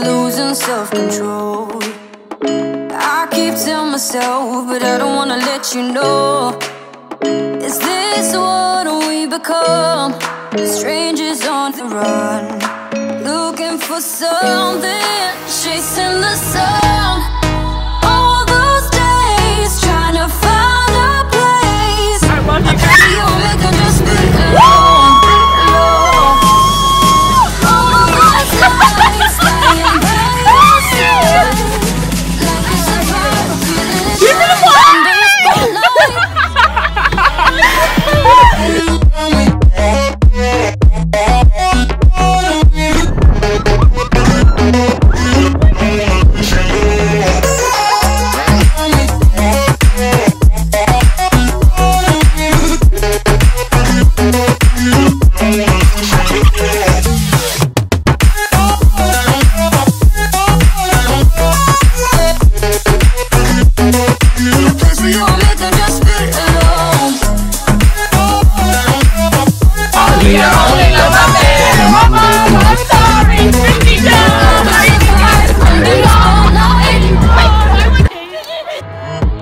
losing self-control. I keep telling myself, but I don't wanna let you know. Is this what we become? Strangers on the run, looking for something, chasing the sun. All those days, trying to find a place. I love you guys. You'll make them just be alone. All those nights, lying by your side, like it's a vibe, feeling it under your spotlight.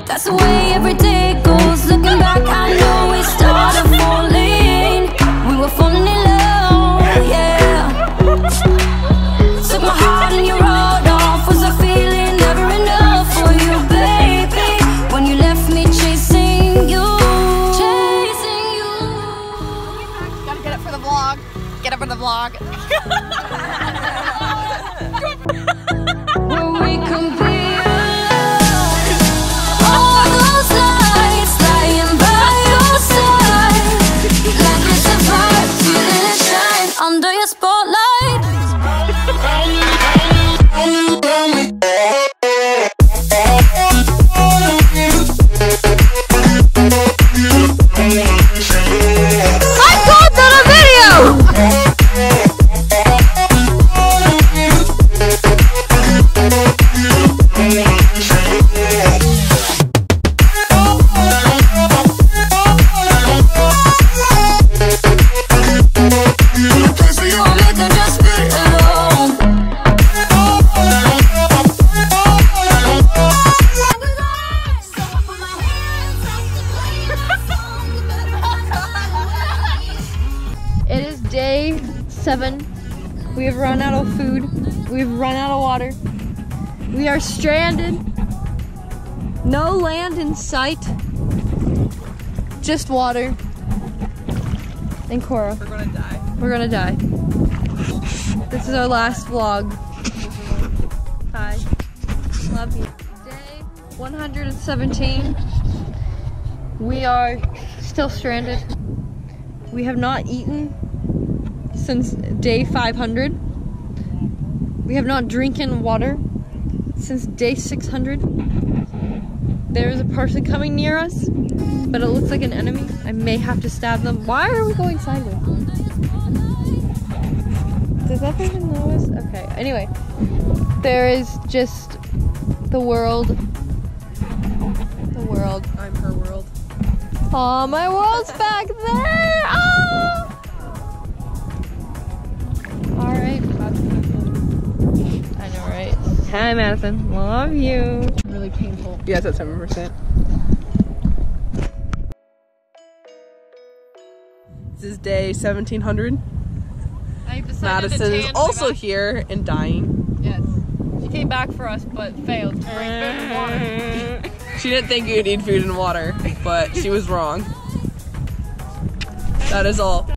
That's the way every day goes. Looking back, I know we started falling. We were falling in love, yeah. Took my heart and you rolled off. Was a feeling never enough for you, baby? When you left me chasing you. Gotta get it for the vlog. Get it for the vlog. Where we can be. All those nights lying by your side, like it's a vibe, feeling it shine under your spotlight. I caught that on video! It is day 7. We have run out of food. We've run out of water. We are stranded. No land in sight. Just water. And Cora. We're gonna die. We're gonna die. This is our last vlog. Hi. Love you. Day 117. We are still stranded. We have not eaten since day 500. We have not drinking water since day 600. There is a person coming near us, but it looks like an enemy. I may have to stab them. Why are we going sideways? Does that person know us? Okay, anyway. There is just the world. The world. I'm her world. Oh, my world's back there! Oh! Alright. I know, right? Hi, Madison. Love you. Really painful. Yeah, it's at 7%. This is day 1700. Madison is also here and dying. Yes. She came back for us, but failed to bring food and water. She didn't think you'd need food and water, but she was wrong. That is all.